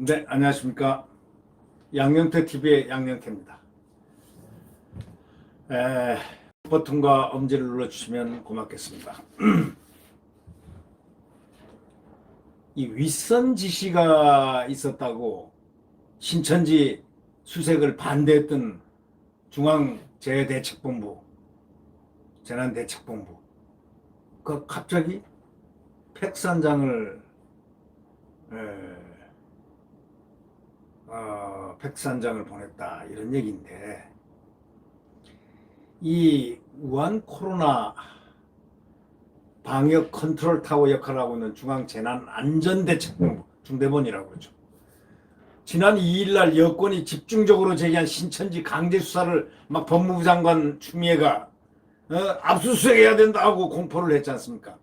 네, 안녕하십니까. 양영태 TV의 양영태입니다. 버튼과 엄지를 눌러주시면 고맙겠습니다. 이 윗선 지시가 있었다고 신천지 수색을 반대했던 중앙재해대책본부, 재난대책본부, 그 갑자기 백산장을 보냈다 이런 얘기인데, 이 우한 코로나 방역 컨트롤 타워 역할을 하고 있는 중앙재난안전대책본부, 중대본이라고 그러죠. 지난 2일 날 여권이 집중적으로 제기한 신천지 강제 수사를 막 법무부 장관 추미애가 압수수색해야 된다고 공포를 했지 않습니까?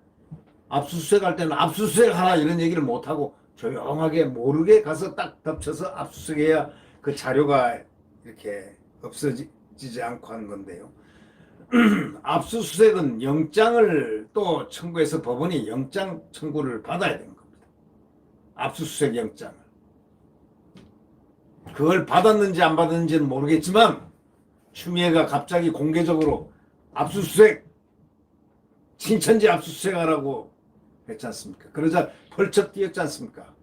압수수색할 때는 압수수색하라 이런 얘기를 못하고 조용하게 모르게 가서 딱 덮쳐서 압수수색해야 그 자료가 이렇게 없어지지 않고 하는 건데요. 압수수색은 영장을 또 청구해서 법원이 영장 청구를 받아야 되는 겁니다. 압수수색 영장을. 그걸 받았는지 안 받았는지는 모르겠지만 추미애가 갑자기 공개적으로 압수수색, 신천지 압수수색하라고 했지 않습니까? 그러자 펄쩍 뛰었지 않습니까?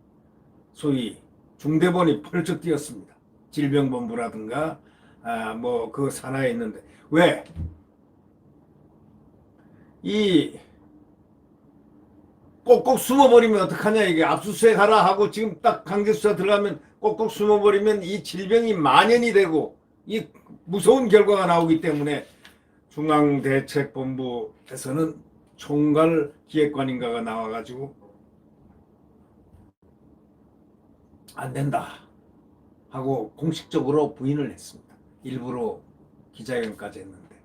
소위 중대본이 펄쩍 뛰었습니다. 질병본부라든가 뭐 그 산하에 있는데, 왜? 이 꼭꼭 숨어버리면 어떡하냐, 이게. 압수수색하라 하고 지금 딱 강제수사 들어가면 꼭꼭 숨어버리면 이 질병이 만연이 되고 이 무서운 결과가 나오기 때문에 중앙대책본부에서는 총괄기획관인가가 나와가지고 안 된다 하고 공식적으로 부인을 했습니다. 일부러 기자회견까지 했는데,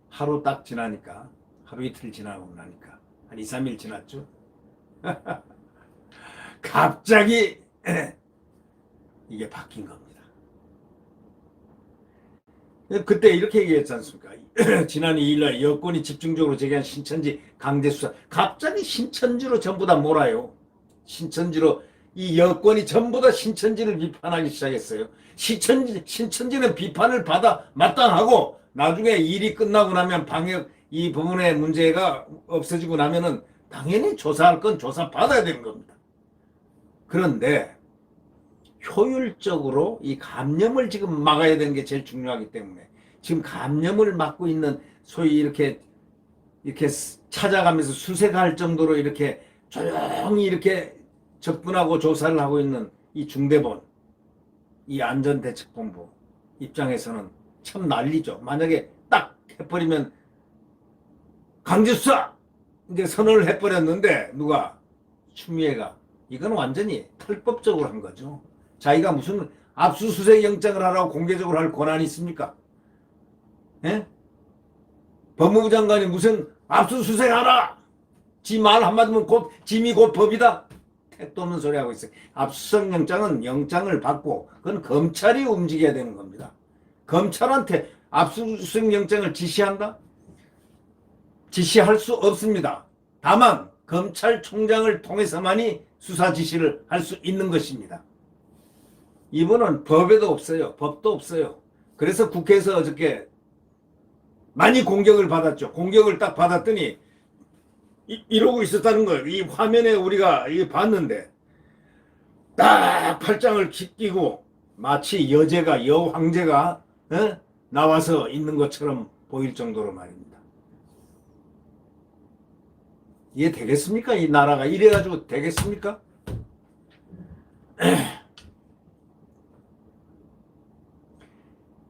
하루 딱 지나니까, 하루 이틀 지나고 나니까, 한 2, 3일 지났죠. 갑자기 이게 바뀐 겁니다. 그때 이렇게 얘기했지 않습니까? 지난 2일날 여권이 집중적으로 제기한 신천지 강제수사, 갑자기 신천지로 전부 다 몰아요. 신천지로, 이 여권이 전부 다 신천지를 비판하기 시작했어요. 신천지는 비판을 받아 마땅하고, 나중에 일이 끝나고 나면 방역 이 부분의 문제가 없어지고 나면은 당연히 조사할 건 조사 받아야 되는 겁니다. 그런데 효율적으로 이 감염을 지금 막아야 되는 게 제일 중요하기 때문에, 지금 감염을 막고 있는, 소위 이렇게 찾아가면서 수색할 정도로 이렇게 조용히 이렇게 접근하고 조사를 하고 있는 이 중대본, 이 안전대책본부 입장에서는 참 난리죠. 만약에 딱 해버리면 강제수사 이제 선언을 해버렸는데, 누가? 추미애가. 이건 완전히 탈법적으로 한 거죠. 자기가 무슨 압수수색 영장을 하라고 공개적으로 할 권한이 있습니까? 예? 법무부 장관이 무슨 압수수색하라! 지 말 한마디면 짐이 곧 법이다? 택도 없는 소리 하고 있어요. 압수수색 영장은 영장을 받고 그건 검찰이 움직여야 되는 겁니다. 검찰한테 압수수색 영장을 지시한다? 지시할 수 없습니다. 다만 검찰총장을 통해서만이 수사 지시를 할 수 있는 것입니다. 이분은 법에도 없어요. 법도 없어요. 그래서 국회에서 어저께 많이 공격을 받았죠. 공격을 딱 받았더니 이러고 있었다는 거예요. 이 화면에 우리가 봤는데, 딱 팔짱을 끼고 마치 여왕제가 나와서 있는 것처럼 보일 정도로 말입니다. 이게 되겠습니까? 이 나라가 이래가지고 되겠습니까?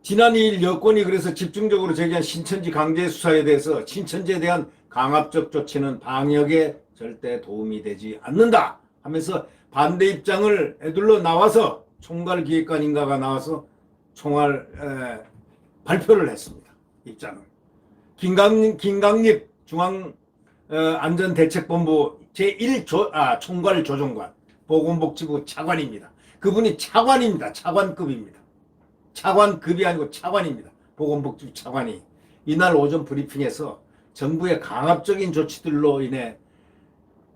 지난 2일 여권이 그래서 집중적으로 제기한 신천지 강제 수사에 대해서, 신천지에 대한 강압적 조치는 방역에 절대 도움이 되지 않는다 하면서 반대 입장을 애둘러 나와서, 총괄기획관인가가 나와서 발표를 했습니다. 입장을. 김강립 중앙안전대책본부 총괄조정관, 보건복지부 차관입니다. 그분이 차관입니다. 차관급입니다. 차관급이 아니고 차관입니다. 보건복지부 차관이 이날 오전 브리핑에서 정부의 강압적인 조치들로 인해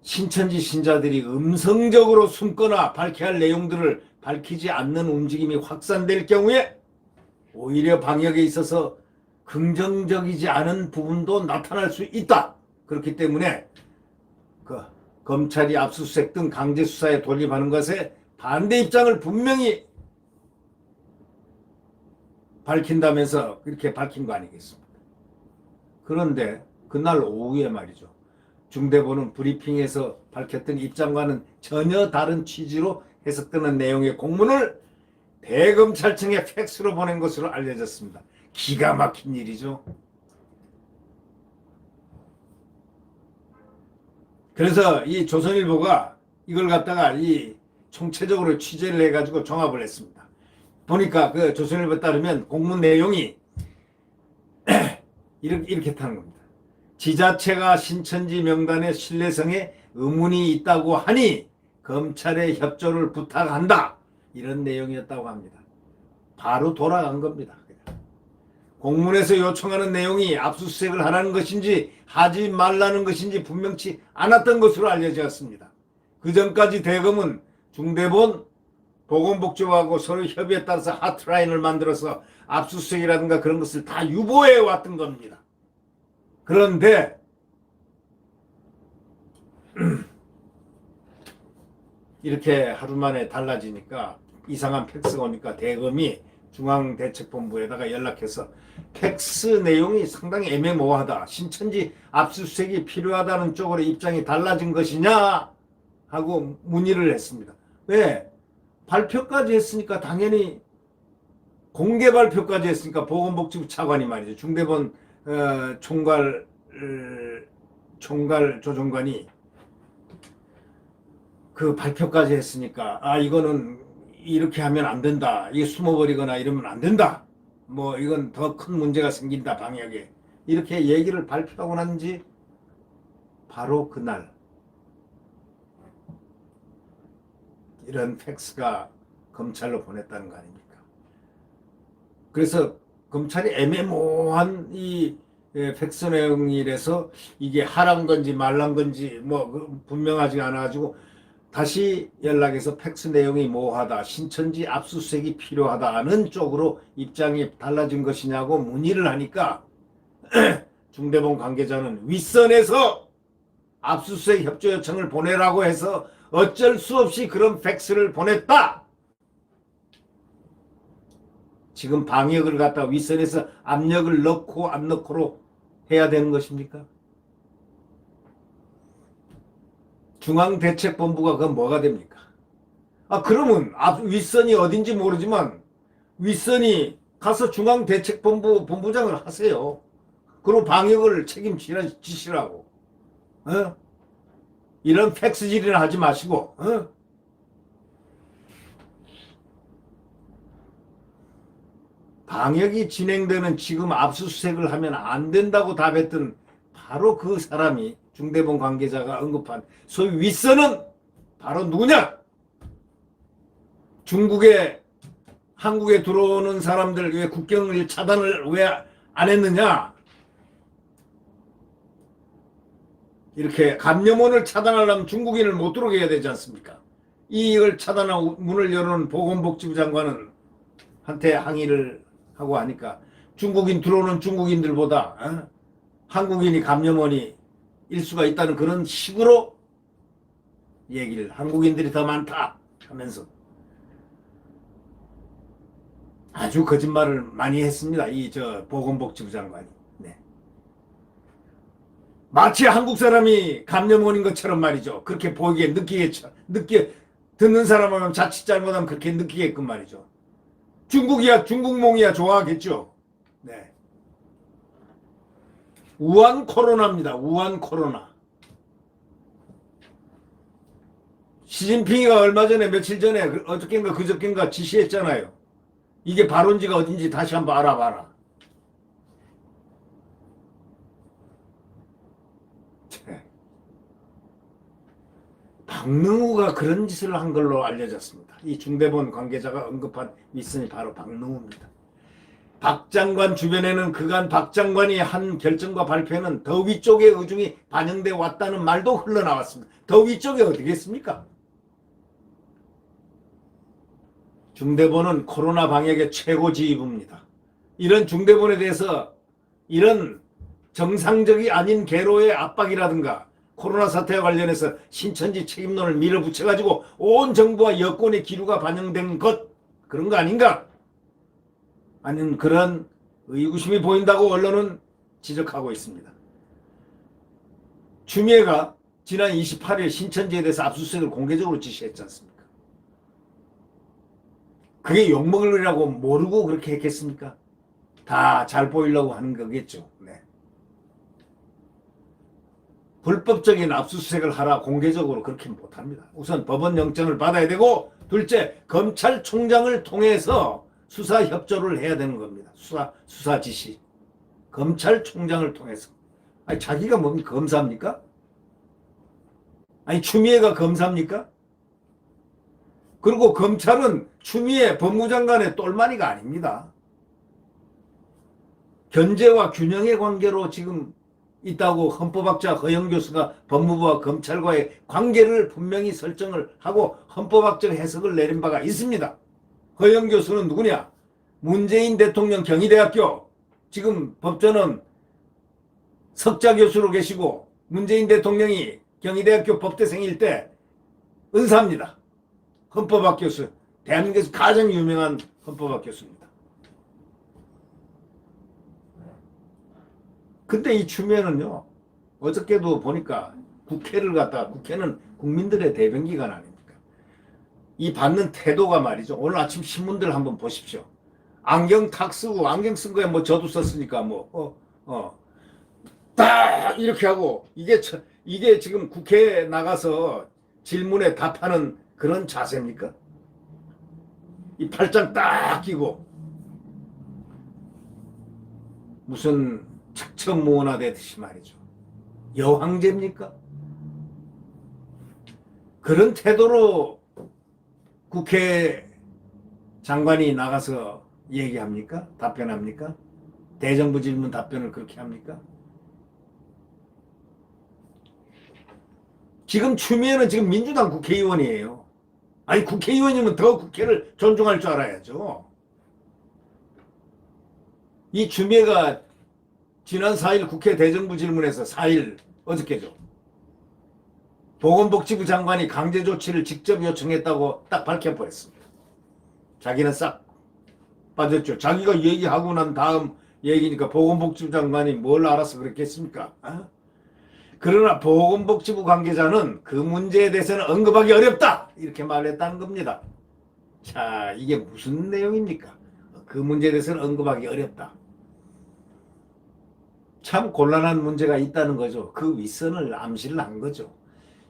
신천지 신자들이 음성적으로 숨거나 밝혀야 할 내용들을 밝히지 않는 움직임이 확산될 경우에 오히려 방역에 있어서 긍정적이지 않은 부분도 나타날 수 있다. 그렇기 때문에 검찰이 압수수색 등 강제 수사에 돌입하는 것에 반대 입장을 분명히 밝힌다면서 그렇게 밝힌 거 아니겠습니까? 그런데 그날 오후에 말이죠. 중대본은 브리핑에서 밝혔던 입장과는 전혀 다른 취지로 해석되는 내용의 공문을 대검찰청에 팩스로 보낸 것으로 알려졌습니다. 기가 막힌 일이죠. 그래서 이 조선일보가 이걸 갖다가 이 총체적으로 취재를 해가지고 종합을 했습니다. 보니까 그 조선일보에 따르면 공문 내용이 이렇게 타는 겁니다. 지자체가 신천지 명단의 신뢰성에 의문이 있다고 하니 검찰의 협조를 부탁한다. 이런 내용이었다고 합니다. 바로 돌아간 겁니다. 공문에서 요청하는 내용이 압수수색을 하라는 것인지 하지 말라는 것인지 분명치 않았던 것으로 알려졌습니다. 그 전까지 대검은 중대본 보건복지부하고 서로 협의에 따라서 하트라인을 만들어서 압수수색이라든가 그런 것을 다 유보해 왔던 겁니다. 그런데 이렇게 하루 만에 달라지니까 이상한 팩스가 오니까 대검이 중앙대책본부에다가 연락해서 팩스 내용이 상당히 애매모호하다. 신천지 압수수색이 필요하다는 쪽으로 입장이 달라진 것이냐 하고 문의를 했습니다. 왜? 발표까지 했으니까 당연히 공개 발표까지 했으니까 보건복지부 차관이 말이죠. 중대본 총괄 조정관이 그 발표까지 했으니까 이거는 이렇게 하면 안 된다. 이게 숨어버리거나 이러면 안 된다. 뭐 이건 더 큰 문제가 생긴다 방역에. 이렇게 얘기를 발표하고 난지 바로 그날 이런 팩스가 검찰로 보냈다는 거 아닙니까? 그래서 검찰이 애매모호한 이 팩스 내용이라서 이게 하란 건지 말란 건지 뭐 분명하지 않아가지고 다시 연락해서 팩스 내용이 모호하다. 신천지 압수수색이 필요하다는 쪽으로 입장이 달라진 것이냐고 문의를 하니까 중대본 관계자는 윗선에서 압수수색 협조 요청을 보내라고 해서 어쩔 수 없이 그런 팩스를 보냈다. 지금 방역을 갖다 윗선에서 압력을 넣고 안 넣고로 해야 되는 것입니까? 중앙대책본부가 그건 뭐가 됩니까? 그러면 윗선이 어딘지 모르지만 윗선이 가서 중앙대책본부 본부장을 하세요. 그리고 방역을 책임지시라고. 이런 팩스질이나 하지 마시고. 방역이 진행되는 지금 압수수색을 하면 안 된다고 답했던 바로 그 사람이 중대본 관계자가 언급한 소위 윗선은 바로 누구냐? 중국에 한국에 들어오는 사람들 왜 국경을 차단을 왜 안 했느냐? 이렇게 감염원을 차단하려면 중국인을 못 들어오게 해야 되지 않습니까? 이걸 차단하고 문을 여는 보건복지부 장관은 한테 항의를 하고 하니까 중국인 들어오는 중국인들보다 한국인이 감염원이 일수가 있다는 그런 식으로 얘기를 한국인들이 더 많다 하면서 아주 거짓말을 많이 했습니다. 이 보건복지부 장관이. 네. 마치 한국 사람이 감염원인 것처럼 말이죠. 그렇게 보이게 느끼게 듣는 사람은 자칫 잘못하면 그렇게 느끼게끔 말이죠. 중국이야 중국몽이야 좋아하겠죠. 네. 우한 코로나입니다. 우한 코로나. 시진핑이가 얼마 전에 며칠 전에 어저께인가 그저께인가 지시했잖아요. 이게 발원지가 어딘지 다시 한번 알아봐라. 박능우가 그런 짓을 한 걸로 알려졌습니다. 이 중대본 관계자가 언급한 윗선이 바로 박능우입니다. 박 장관 주변에는 그간 박 장관이 한 결정과 발표는 더 위쪽의 의중이 반영돼 왔다는 말도 흘러나왔습니다. 더 위쪽에 어디겠습니까? 중대본은 코로나 방역의 최고 지휘부입니다. 이런 중대본에 대해서 이런 정상적이 아닌 계로의 압박이라든가 코로나 사태와 관련해서 신천지 책임론을 밀어붙여가지고 온 정부와 여권의 기류가 반영된 것, 그런 거 아닌가? 아니면 그런 의구심이 보인다고 언론은 지적하고 있습니다. 추미애가 지난 28일 신천지에 대해서 압수수색을 공개적으로 지시했지 않습니까? 그게 욕먹으려고 모르고 그렇게 했겠습니까? 다 잘 보이려고 하는 거겠죠. 네. 불법적인 압수수색을 하라 공개적으로 그렇게 못합니다. 우선 법원 영장을 받아야 되고, 둘째 검찰총장을 통해서 수사 협조를 해야 되는 겁니다. 수사 지시. 검찰총장을 통해서. 아니 자기가 뭐 검사입니까? 아니 추미애가 검사입니까? 그리고 검찰은 추미애 법무장관의 똘마니가 아닙니다. 견제와 균형의 관계로 지금 있다고 헌법학자 허영 교수가 법무부와 검찰과의 관계를 분명히 설정을 하고 헌법학적 해석을 내린 바가 있습니다. 허영 교수는 누구냐? 문재인 대통령 경희대학교 지금 법전은 석좌 교수로 계시고 문재인 대통령이 경희대학교 법대생일 때 은사입니다. 헌법학 교수. 대한민국에서 가장 유명한 헌법학 교수입니다. 근데 이 추미애는요, 어저께도 보니까 국회를 갖다가, 국회는 국민들의 대변기관 아닙니까? 이 받는 태도가 말이죠. 오늘 아침 신문들 한번 보십시오. 안경 탁 쓰고, 안경 쓴 거에 뭐 저도 썼으니까 딱 이렇게 하고, 이게 지금 국회에 나가서 질문에 답하는 그런 자세입니까? 이 팔짱 딱 끼고, 무슨 척천무원화되듯이 말이죠. 여황제입니까? 그런 태도로 국회 장관이 나가서 얘기합니까? 답변합니까? 대정부 질문 답변을 그렇게 합니까? 지금 추미애는 지금 민주당 국회의원이에요. 아니 국회의원이면 더 국회를 존중할 줄 알아야죠. 이 추미애가 지난 4일 국회 대정부 질문에서 4일 어저께죠. 보건복지부 장관이 강제 조치를 직접 요청했다고 딱 밝혀버렸습니다. 자기는 싹 빠졌죠. 자기가 얘기하고 난 다음 얘기니까 보건복지부 장관이 뭘 알아서 그랬겠습니까? 그러나 보건복지부 관계자는 그 문제에 대해서는 언급하기 어렵다 이렇게 말했다는 겁니다. 자, 이게 무슨 내용입니까? 그 문제에 대해서는 언급하기 어렵다. 참 곤란한 문제가 있다는 거죠. 그 윗선을 암시를 한 거죠.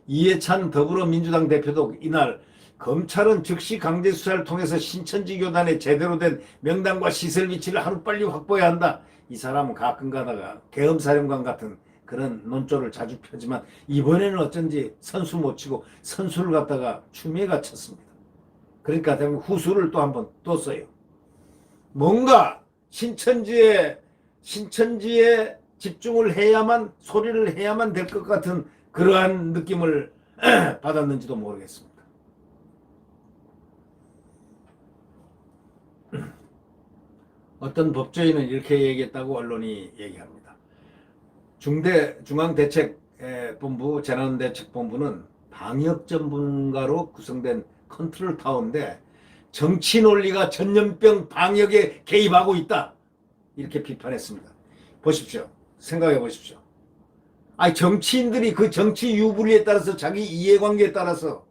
이해찬 더불어민주당 대표도 이날 검찰은 즉시 강제 수사를 통해서 신천지 교단의 제대로 된 명단과 시설 위치를 하루빨리 확보해야 한다. 이 사람은 가끔 가다가 계엄사령관 같은 그런 논조를 자주 펴지만 이번에는 어쩐지 선수 못 치고 선수를 갖다가 추미애가 쳤습니다. 그러니까 후수를 또 한번 뒀어요. 뭔가 신천지에 집중을 해야만, 소리를 해야만 될 것 같은 그러한 느낌을 받았는지도 모르겠습니다. 어떤 법조인은 이렇게 얘기했다고 언론이 얘기합니다. 중앙대책본부, 재난대책본부는 방역 전문가로 구성된 컨트롤 타워인데 정치 논리가 전염병 방역에 개입하고 있다. 이렇게 비판했습니다. 보십시오. 생각해 보십시오. 아니 정치인들이 그 정치 유불리에 따라서 자기 이해관계에 따라서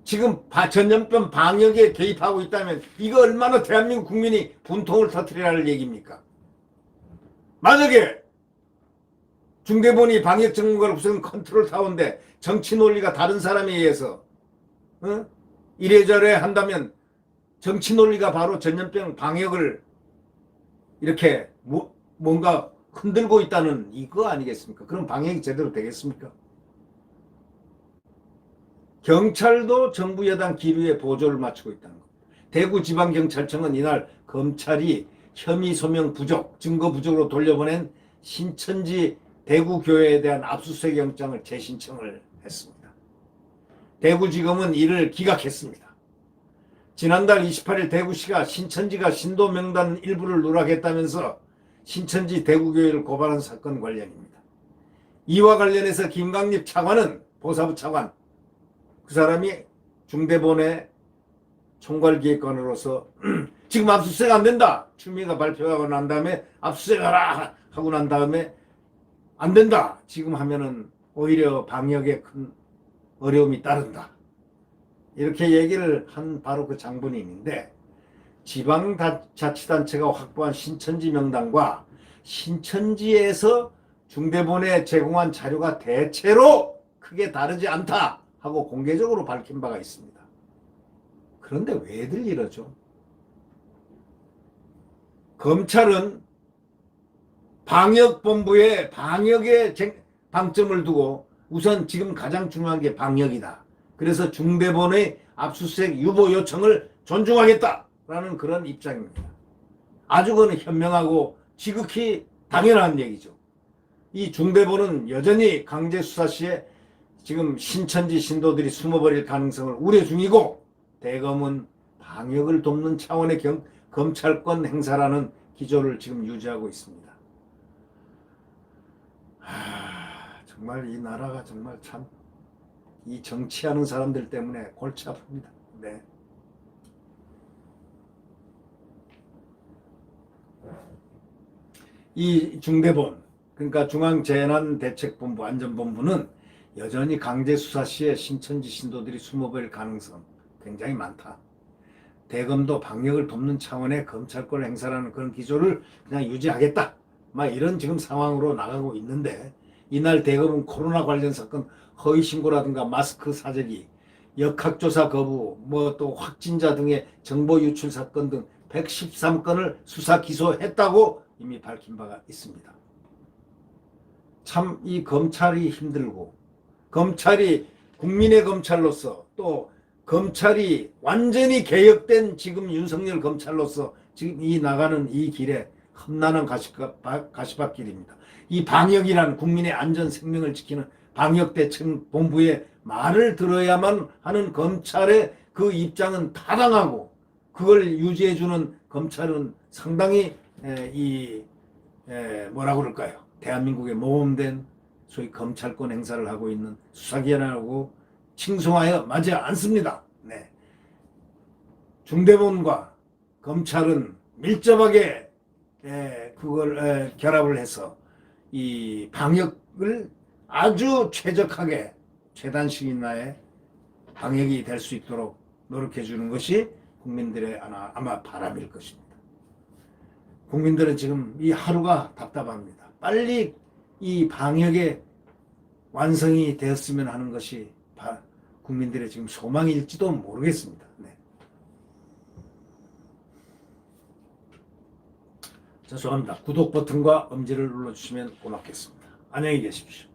지금 전염병 방역에 개입하고 있다면 이거 얼마나 대한민국 국민이 분통을 터뜨리라는 얘기입니까? 만약에 중대본이 방역 전문가로 구성한 컨트롤 타워인데 정치 논리가 다른 사람에 의해서 이래저래 한다면 정치 논리가 바로 전염병 방역을 이렇게 뭔가 흔들고 있다는 이거 아니겠습니까? 그럼 방역이 제대로 되겠습니까? 경찰도 정부 여당 기류에 보조를 맞추고 있다는 겁니다. 대구지방경찰청은 이날 검찰이 혐의 소명 부족, 증거 부족으로 돌려보낸 신천지 대구교회에 대한 압수수색 영장을 재신청을 했습니다. 대구지검은 이를 기각했습니다. 지난달 28일 대구시가 신천지가 신도 명단 일부를 누락했다면서 신천지 대구교회를 고발한 사건 관련입니다. 이와 관련해서 김강립 차관은 보사부 차관, 그 사람이 중대본의 총괄기획관으로서 지금 압수수색 안 된다. 추미애가 발표하고 난 다음에 압수수색하라 하고 난 다음에 안 된다. 지금 하면은 오히려 방역에 큰 어려움이 따른다. 이렇게 얘기를 한 바로 그 장본인인데, 지방자치단체가 확보한 신천지 명단과 신천지에서 중대본에 제공한 자료가 대체로 크게 다르지 않다 하고 공개적으로 밝힌 바가 있습니다. 그런데 왜들 이러죠? 검찰은 방역본부에 방역에 방점을 두고 우선 지금 가장 중요한 게 방역이다. 그래서 중대본의 압수수색 유보 요청을 존중하겠다라는 그런 입장입니다. 아주 그건 현명하고 지극히 당연한 얘기죠. 이 중대본은 여전히 강제수사 시에 지금 신천지 신도들이 숨어버릴 가능성을 우려 중이고, 대검은 방역을 돕는 차원의 검찰권 행사라는 기조를 지금 유지하고 있습니다. 정말 이 나라가 정말 참 이 정치하는 사람들 때문에 골치 아픕니다. 네. 이 중대본, 그러니까 중앙재난대책본부 안전본부는 여전히 강제수사 시에 신천지 신도들이 숨어버릴 가능성 굉장히 많다. 대검도 방역을 돕는 차원의 검찰권 행사라는 그런 기조를 그냥 유지하겠다. 막 이런 지금 상황으로 나가고 있는데, 이날 대검은 코로나 관련 사건 허위신고라든가 마스크 사재기, 역학조사 거부, 뭐 또 확진자 등의 정보 유출 사건 등 113건을 수사 기소했다고 이미 밝힌 바가 있습니다. 참 이 검찰이 힘들고, 검찰이 국민의 검찰로서, 또 검찰이 완전히 개혁된 지금 윤석열 검찰로서 지금 이 나가는 이 길에 험난한 가시밭길입니다. 이 방역이란 국민의 안전 생명을 지키는 방역대책본부의 말을 들어야만 하는 검찰의 그 입장은 타당하고, 그걸 유지해주는 검찰은 상당히 뭐라고 그럴까요? 대한민국의 모범된 소위 검찰권 행사를 하고 있는 수사기관이라고 칭송하여 맞지 않습니다. 네. 중대본과 검찰은 밀접하게 그걸 결합을 해서 이 방역을 아주 최적하게 최단 시일 내에 방역이 될 수 있도록 노력해 주는 것이 국민들의 아마 바람일 것입니다. 국민들은 지금 이 하루가 답답합니다. 빨리 이 방역의 완성이 되었으면 하는 것이 국민들의 지금 소망일지도 모르겠습니다. 네. 죄송합니다. 구독 버튼과 엄지를 눌러주시면 고맙겠습니다. 안녕히 계십시오.